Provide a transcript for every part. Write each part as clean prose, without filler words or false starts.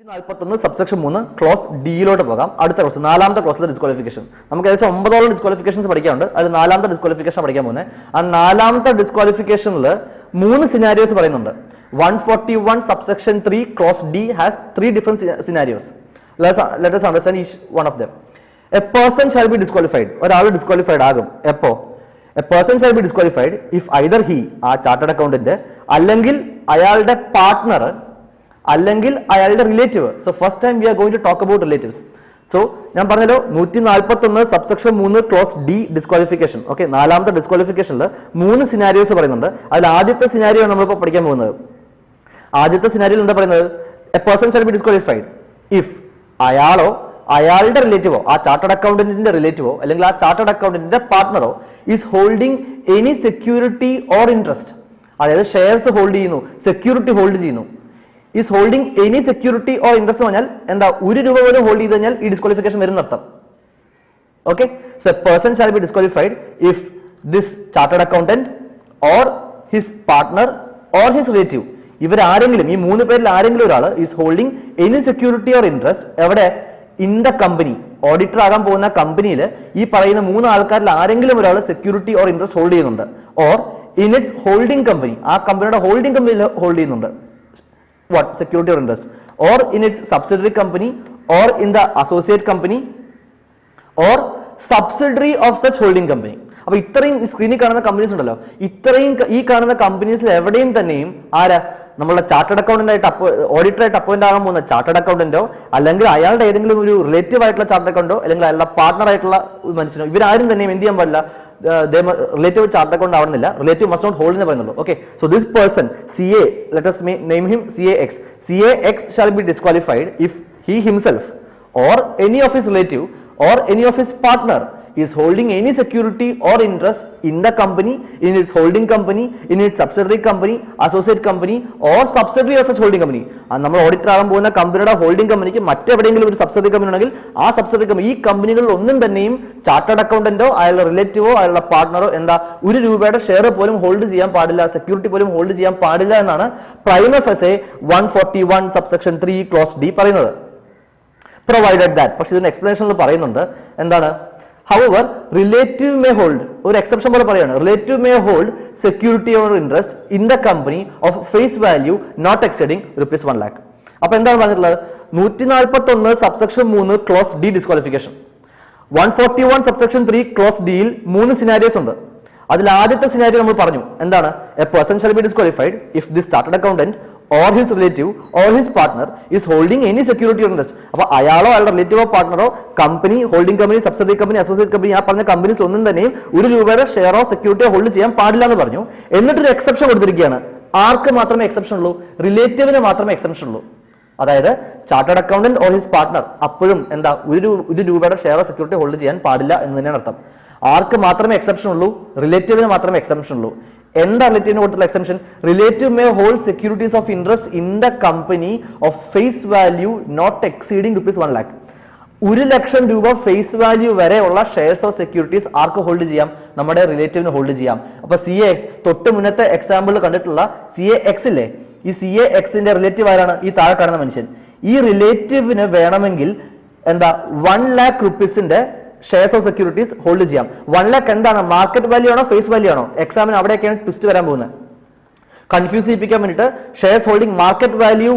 141 subsection 3 close ഡിയിലോട്ട് പോകാം. അടുത്ത close നാലാമത്തെ ക്ലോസിലെ ഡിസ്ക്വാളിഫിക്കേഷൻ. നമുക്ക് ഏകദേശം 9 ഡിസ്ക്വാളിഫിക്കേഷൻസ് പഠിക്കാനുണ്ട്. അതിൽ നാലാമത്തെ ഡിസ്ക്വാളിഫിക്കേഷൻ പഠിക്കാൻ പോകുന്നത്. ആ നാലാമത്തെ ഡിസ്ക്വാളിഫിക്കേഷനിൽ 3 സിനാരിയോസ് പറയുന്നുണ്ട്. 141 subsection 3 clause D has 3 different scenarios. Let us understand each one of them. A person shall be disqualified. ഒരാൾ ഡിസ്ക്വാളിഫൈഡ് ആകും എപ്പോ? A person shall be disqualified if either he ആ ചാർട്ടേഡ് അക്കൗണ്ടന്റ് അല്ലെങ്കിൽ അയാളുടെ പാർട്ട്ണർ അല്ലെങ്കിൽ അയാളുടെ relative. So first time we are going to talk about relatives. So ഞാൻ പറഞ്ഞല്ലോ 141 subsection 3 clause D disqualification. Okay, നാലാമത്തെ ഡിസ്ക്വാളിഫിക്കേഷനിൽ 3 സിനാരിയോസ് പറയുന്നുണ്ട്. അതിൽ ആദ്യത്തെ സിനാരിയോ ആണ് നമ്മളിപ്പോൾ പഠിക്കാൻ പോകുന്നത്. ആദ്യത്തെ സിനാരിയോയിൽ എന്താ പറയുന്നത്? A person shall be disqualified if അയാളോ അയാളുടെ റിലേറ്റീവോ ആ ചാർട്ടേഡ് അക്കൗണ്ടന്റിന്റെ റിലേറ്റീവോ അല്ലെങ്കിൽ ആ ചാർട്ടേഡ് അക്കൗണ്ടന്റിന്റെ പാർട്ട്ണറോ is holding any security or interest. അതായത് ഷെയർസ് ഹോൾഡ് ചെയ്യുന്നു, സെക്യൂരിറ്റി ഹോൾഡ് ചെയ്യുന്നു. Is holding any security or interest പറഞ്ഞാൽ എന്താ? ₹1 പോലും ഹോൾഡ് ചെയ്ത് കഴിഞ്ഞാൽ ഈ ഡിസ്ക്വാളിഫിക്കേഷൻ വരുന്ന അർത്ഥം. Okay, so a person shall be disqualified if this chartered accountant or his partner or his relative, ഇവരാരെങ്കിലും ഈ 3 പേരിൽ ആരെങ്കിലും ഒരാൾ is holding any security or interest. എവിടെ? In the company. ഓഡിറ്റർ ആകാൻ പോകുന്ന കമ്പനിയിൽ ഈ പറയുന്ന 3 ആൾക്കാരിൽ ആരെങ്കിലും ഒരാൾ സെക്യൂരിറ്റി ഓർ ഇൻട്രസ്റ്റ് ഹോൾഡ് ചെയ്യുന്നുണ്ട്. Or in its holding company, ആ കമ്പനിയുടെ ഹോൾഡിംഗ് കമ്പനിയിൽ ഹോൾഡ് ചെയ്യുന്നുണ്ട്. What? Security or interest. Or in its subsidiary company or in the associate company or subsidiary of such holding company. അപ്പൊ ഇത്രയും സ്ക്രീനിൽ കാണുന്ന companies ഉണ്ടല്ലോ, ഇത്രയും ഈ കാണുന്ന കമ്പനീസിൽ എവിടെയും തന്നെയും ആരാ നമ്മളുടെ ചാർട്ടേഡ് അക്കൗണ്ടന്റ് ആയിട്ട് ഓഡിറ്റർ ആയിട്ട് അപ്പോയിന്റ് ആകാൻ പോകുന്ന ചാർട്ടേഡ് അക്കൗണ്ടന്റോ അല്ലെങ്കിൽ അയാളുടെ ഏതെങ്കിലും ഒരു റിലേറ്റീവ് ആയിട്ടുള്ള ചാർട്ടേഡ് അക്കൗണ്ടോ അല്ലെങ്കിൽ അയാളുടെ പാർട്ണർ ആയിട്ടുള്ള മനുഷ്യനോ ഇവരാരും തന്നെയും എന്ത് ചെയ്യാൻ പാടില്ല? റിലേറ്റീവ് ചാർട്ടേഡ് അക്കൗണ്ട് ആവുന്നില്ല. റിലേറ്റീവ് മസ്റ്റ് നോട്ട് ഹോൾഡ് എന്ന് പറയുന്നുള്ളൂ. Okay, so this person CA, let us name him CAX. CAX shall be disqualified if he himself or any of his relative or any of his partner is holding any security or interest in the company, in its holding company, in its subsidiary company, associate company or subsidiary of such holding company. നമ്മൾ auditor ആകാൻ പോകുന്ന കമ്പനിയുടെ holding കമ്പനിക്ക് മറ്റെവിടെയെങ്കിലും ഒരു subsidiary company ഉണ്ടെങ്കിൽ ആ subsidiary company ഈ കമ്പനികളിൽ ഒന്നും തന്നെയും ചാർട്ടേഡ് അക്കൗണ്ടന്റോ അയാളുടെ റിലേറ്റീവോ അയാളുടെ പാർട്ട്ണറോ എന്താ ₹1 ഷെയർ പോലും ഹോൾഡ് ചെയ്യാൻ പാടില്ല, സെക്യൂരിറ്റി പോലും ഹോൾഡ് ചെയ്യാൻ പാടില്ല എന്നാണ് പ്രൈമ ഫെസെ 141 സബ്സെക്ഷൻ 3 ക്ലോസ് ഡി പറയുന്നത്. പ്രൊവൈഡഡ് ദാറ്റ്, പക്ഷെ ഇതിന്റെ എക്സ്പ്ലനേഷനിൽ പറയുന്നുണ്ട് എന്താണ്? However, relative may hold, ഒരു എക്സെപ്ഷൻ പോലെ പറയാണ്, relative may hold security or interest in the company of face value not exceeding ₹1 lakh. അപ്പൊ എന്താണ് പറഞ്ഞിട്ടുള്ളത്? 141 subsection 3 clause D disqualification. 141 subsection 3 close ഡിയിൽ 3 സിനാരിയോസ് ഉണ്ട്. അതിൽ ആദ്യത്തെ സിനാരിയോ നമ്മൾ പറഞ്ഞു എന്താണ്? A person shall be disqualified if this chartered accountant or his relative or his partner is holding any security or interest. അപ്പൊ അയാളോ അയാളുടെ റിലേറ്റീവോ പാർട്ട്ണറോ company, holding company, subsidiary company, associate company ആ പറഞ്ഞ കമ്പനീസ് ഒന്നും തന്നെയും ₹1 ഷെയറോ സെക്യൂരിറ്റിയോ ഹോൾഡ് ചെയ്യാൻ പാടില്ല എന്ന് പറഞ്ഞു. എന്നിട്ടൊരു എക്സെപ്ഷൻ കൊടുത്തിരിക്കുകയാണ്. ആർക്ക് മാത്രമേ എക്സെപ്ഷൻ ഉള്ളൂ? റിലേറ്റീവിന് മാത്രമേ എക്സെപ്ഷൻ ഉള്ളൂ. അതായത് chartered accountant or his partner അപ്പോഴും എന്താ ₹1 ഷെയറോ സെക്യൂരിറ്റി ഹോൾഡ് ചെയ്യാൻ പാടില്ല എന്ന് തന്നെയാണ് അർത്ഥം. ആർക്ക് മാത്രമേ എക്സെപ്ഷൻ ഉള്ളൂ? റിലേറ്റീവിന് മാത്രമേ എക്സെപ്ഷൻ ഉള്ളൂ. എന്താ റിലേറ്റീവിന് കൊടുത്തുള്ള exception? Relative may hold securities of interest in the company of face value not exceeding ₹1 lakh. ₹1,00,000 face value വരെ ഉള്ള ഷെയർസ് ഓഫ് സെക്യൂരിറ്റീസ് ആർക്ക് ഹോൾഡ് ചെയ്യാം? നമ്മുടെ റിലേറ്റീവിന് ഹോൾഡ് ചെയ്യാം. അപ്പൊ CAX തൊട്ട് മുന്നത്തെ എക്സാമ്പിളിൽ കണ്ടിട്ടുള്ള CAX ഇല്ലേ, ഈ CAXന്റെ റിലേറ്റീവ് ആരാണ്? ഈ താഴെ കാണുന്ന മനുഷ്യൻ. ഈ റിലേറ്റീവിന് വേണമെങ്കിൽ എന്താ ₹1 lakh shares of securities hold ചെയ്യാം. 1 lakh എന്താണ്? മാർക്കറ്റ് വാല്യൂ ആണോ ഫേസ് വാല്യൂ ആണോ? എക്സാമിന് അവിടെയൊക്കെയാണ് ട്വിസ്റ്റ് വരാൻ പോകുന്നത്. കൺഫ്യൂസ് ചെയ്യിപ്പിക്കാൻ വേണ്ടിയിട്ട് shares holding market value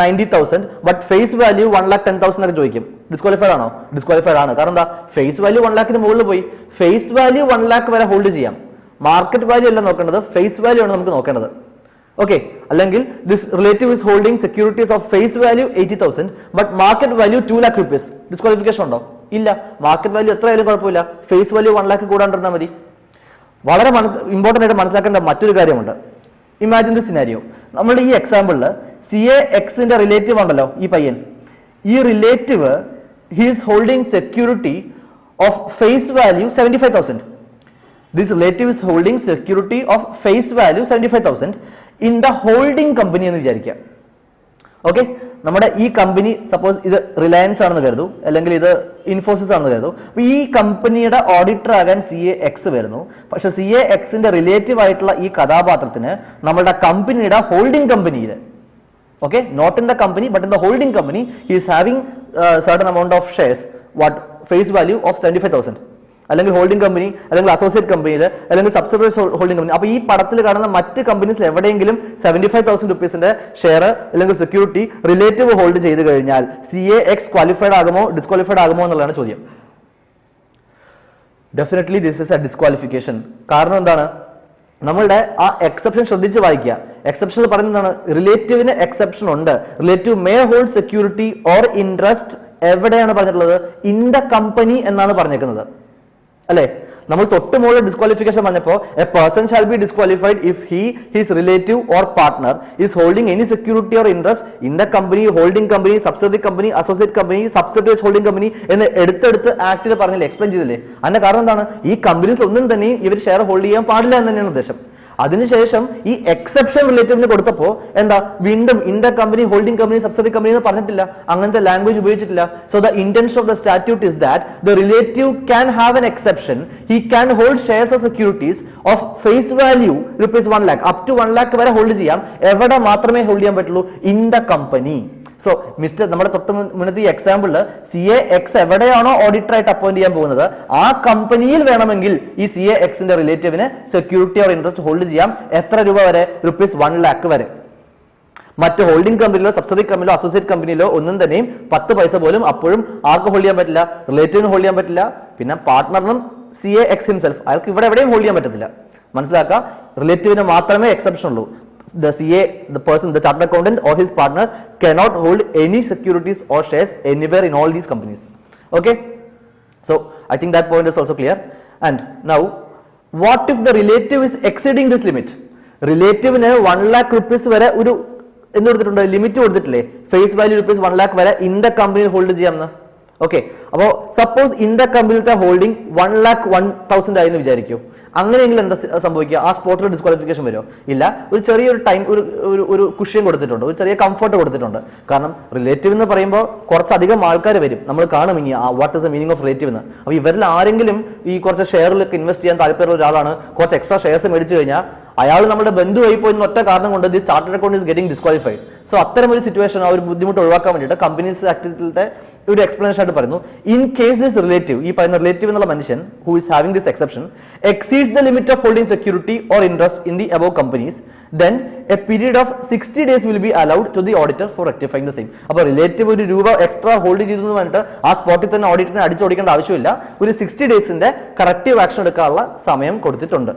90,000 but face value 1,10,000 എന്നൊക്കെ ചോദിക്കും. ഡിസ്ക്വാളിഫൈഡ് ആണോ? ഡിസ്ക്വാളിഫൈഡ് ആണ്. കാരണം എന്താ? ഫേസ് വാല്യൂ 1 lakhന് മുകളിൽ പോയി. ഫേസ് വാല്യൂ 1 lakh വരെ ഹോൾഡ് ചെയ്യാം. മാർക്കറ്റ് വാല്യൂ അല്ല നോക്കേണ്ടത്, ഫേസ് വാല്യൂ ആണ് നമുക്ക് നോക്കേണ്ടത്. ഓക്കെ, അല്ലെങ്കിൽ this relative is holding securities of face value 80,000 but market value ₹2 lakh. Disqualification ഉണ്ടോ? ഇല്ല. മാർക്കറ്റ് വാല്യൂ എത്രയായാലും കുഴപ്പമില്ല, ഫേസ് വാല്യൂ 1 lakh കൂടാണ്ടിരുന്നാൽ മതി. വളരെ ഇമ്പോർട്ടന്റ് ആയിട്ട് മനസ്സിലാക്കേണ്ട മറ്റൊരു കാര്യമുണ്ട്. Imagine the scenario. നമ്മുടെ ഈ എക്സാമ്പിളിൽ CAXന്റെ റിലേറ്റീവ് ഉണ്ടല്ലോ, ഈ പയ്യൻ. ഈ relative he's holding security of face value 75,000. This relative is holding security of face value 75,000 in the holding company എന്ന് വിചാരിക്കാം. ഓക്കെ, നമ്മുടെ ഈ കമ്പനി സപ്പോസ് ഇത് റിലയൻസ് ആണെന്ന് കരുതൂ, അല്ലെങ്കിൽ ഇത് ഇൻഫോസിസ് ആണെന്ന് കരുതൂ. അപ്പൊ ഈ കമ്പനിയുടെ ഓഡിറ്റർ ആകാൻ CAX വരുന്നു. പക്ഷെ CAXന്റെ റിലേറ്റീവ് ആയിട്ടുള്ള ഈ കഥാപാത്രത്തിന് നമ്മളുടെ കമ്പനിയുടെ ഹോൾഡിംഗ് കമ്പനിയിൽ Okay, not in the company, but in the holding company, he is having certain amount of shares, what face value of 75,000. അല്ലെങ്കിൽ ഹോൾഡിംഗ് കമ്പനി, അല്ലെങ്കിൽ അസോസിയേറ്റ് കമ്പനിയിൽ, അല്ലെങ്കിൽ സബ്സിഡറി ഹോൾഡിംഗ് കമ്പനി. അപ്പോൾ ഈ പടത്തിൽ കാണുന്ന മറ്റ് കമ്പനീസിൽ എവിടെയെങ്കിലും 75,000 റുപ്പീസിന്റെ ഷെയർ അല്ലെങ്കിൽ സെക്യൂരിറ്റി റിലേറ്റീവ് ഹോൾഡ് ചെയ്ത് കഴിഞ്ഞാൽ CA(X) ക്വാളിഫൈഡ് ആകുമോ ഡിസ്ക്വാളിഫൈഡ് ആകുമോ എന്നുള്ളതാണ് ചോദ്യം. Definitely this is A disqualification. കാരണം എന്താണ്? നമ്മളുടെ ആ എക്സെപ്ഷൻ ശ്രദ്ധിച്ച് വായിക്കുക. എക്സെപ്ഷനിൽ പറയുന്നതാണ് റിലേറ്റീവിന് എക്സെപ്ഷൻ ഉണ്ട്. Relative may hold security or interest എവിടെയാണ് പറഞ്ഞിട്ടുള്ളത്? ഇൻ ദ കമ്പനി എന്നാണ് പറഞ്ഞേക്കുന്നത്, അല്ലെ? നമ്മൾ തൊട്ട് മുകളിൽ ഡിസ്ക്വാളിഫിക്കേഷൻ പറഞ്ഞപ്പോൾ A person shall be disqualified if he his relative or partner is holding any security or interest in the company, holding company, subsidiary company, associate company, subsidiary holding company എന്ന് എടുത്തെടുത്ത് ആക്ടിൽ പറഞ്ഞില്ലേ, എക്സ്പ്ലെയിൻ ചെയ്തില്ലേ? അതിന്റെ കാരണം എന്താണ്? ഈ companies ഒന്നും തന്നെയും ഇവർ ഷെയർ ഹോൾഡ് ചെയ്യാൻ പാടില്ല എന്ന് തന്നെയാണ് ഉദ്ദേശം. അതിനുശേഷം ഈ എക്സെപ്ഷൻ റിലേറ്റീവിന് കൊടുത്തപ്പോൾ എന്താ വീണ്ടും in the company, holding company, subsidiary company എന്ന് പറഞ്ഞിട്ടില്ല, അങ്ങനത്തെ ലാംഗ്വേജ് ഉപയോഗിച്ചിട്ടില്ല. So the intention of the statute is that the relative can have an exception. He can hold shares of securities of face value ₹1 lakh up to 1 lakh വരെ hold ചെയ്യാം. എവിടെ മാത്രമേ hold ചെയ്യാൻ പറ്റുള്ളൂ? In the company. So mister നമ്മുടെ തൊട്ട് മുന്നത്തെ ഈ എക്സാമ്പിളിൽ CA(X) എവിടെയാണോ ഓഡിറ്റർ ആയിട്ട് അപ്പോയിന്റ് ചെയ്യാൻ പോകുന്നത് ആ കമ്പനിയിൽ വേണമെങ്കിൽ ഈ CA(X)ന്റെ റിലേറ്റീവിന് സെക്യൂരിറ്റി ഓർ ഇൻട്രസ്റ്റ് ഹോൾഡ് ചെയ്യാം. എത്ര രൂപ വരെ? ₹1 lakh വരെ. മറ്റ് ഹോൾഡിംഗ് കമ്പനിയിലോ സബ്സിഡറി കമ്പനിയിലോ അസോസിയേറ്റ് കമ്പനിയിലോ ഒന്നും തന്നെയും 10 പൈസ പോലും അപ്പോഴും ആർക്ക് ഹോൾഡ് ചെയ്യാൻ പറ്റില്ല? റിലേറ്റീവിന് ഹോൾഡ് ചെയ്യാൻ പറ്റില്ല. പിന്നെ പാർട്ട്ണറിനും CA(X) ഹിംസെൽഫ് അയാൾക്ക് ഇവിടെ എവിടെയും ഹോൾഡ് ചെയ്യാൻ പറ്റത്തില്ല. മനസ്സിലാക്കുക, റിലേറ്റീവിന് മാത്രമേ എക്സെപ്ഷൻ ഉള്ളൂ. The CA, the person, the chartered accountant or his partner cannot hold any securities or shares anywhere in all these companies. Okay, so I think that point is also clear. And now, what if the relative is exceeding this limit? Relative ne 1 lakh rupees vare oru ennu kodutittunde limit kodutittille, face value ₹1 lakh vare in the company hold cheyamna. Okay, appo suppose in the company the holding 1,01,000 ആയെന്ന് വിചാരിക്കൂ. അങ്ങനെയെങ്കിലും എന്താ സംഭവിക്കുക? ആ സ്പോട്ടിൽ disqualification വരുമോ? ഇല്ല. ഒരു ചെറിയൊരു ടൈം, ഒരു കുഷ്യൻ കൊടുത്തിട്ടുണ്ട്, ഒരു ചെറിയ കംഫർട്ട് കൊടുത്തിട്ടുണ്ട്. കാരണം റിലേറ്റീവ് എന്ന് പറയുമ്പോൾ കുറച്ചധികം ആൾക്കാർ വരും, നമ്മൾ കാണും ഇനി what is the meaning of relative എന്ന്. അപ്പോൾ ഇവരിൽ ആരെങ്കിലും ഈ കുറച്ച് ഷെയറിലൊക്കെ ഇൻവെസ്റ്റ് ചെയ്യാൻ താല്പര്യമുള്ള ഒരാളാണ്, കുറച്ച് എക്സ്ട്രാ ഷെയർസ് മേടിച്ചു കഴിഞ്ഞാൽ അയാൾ നമ്മുടെ ബന്ധുവായി പോയി ഒറ്റ കാരണം കൊണ്ട് the chartered account is getting disqualified. So അത്തരം ഒരു സിറ്റുവേഷൻ, ആ ഒരു ബുദ്ധിമുട്ട് ഒഴിവാക്കാൻ വേണ്ടിയിട്ട് കമ്പനീസ് ആക്ടിവിറ്റിയിലത്തെ ഒരു എക്സ്പ്ലനേഷൻ ആയിട്ട് പറയുന്നു. ഇൻ കേസ് ദിസ് റിലേറ്റീവ്, ഈ പറയുന്ന റിലേറ്റീവ് എന്നുള്ള മനുഷ്യൻ who is having this exception exceeds the limit of holding security or interest in the above companies, then a period of 60 days will be allowed to the auditor for rectifying the same. അപ്പോൾ relative ഒരു രൂപ extra hold ചെയ്തു പറഞ്ഞിട്ട് ആ സ്പോട്ടിൽ തന്നെ ഓഡിറ്ററിനെ അടിച്ചോടിക്കേണ്ട ആവശ്യമില്ല. ഒരു 60 ഡേയ്സിന്റെ കറക്റ്റീവ് ആക്ഷൻ എടുക്കാനുള്ള സമയം കൊടുത്തിട്ടുണ്ട്.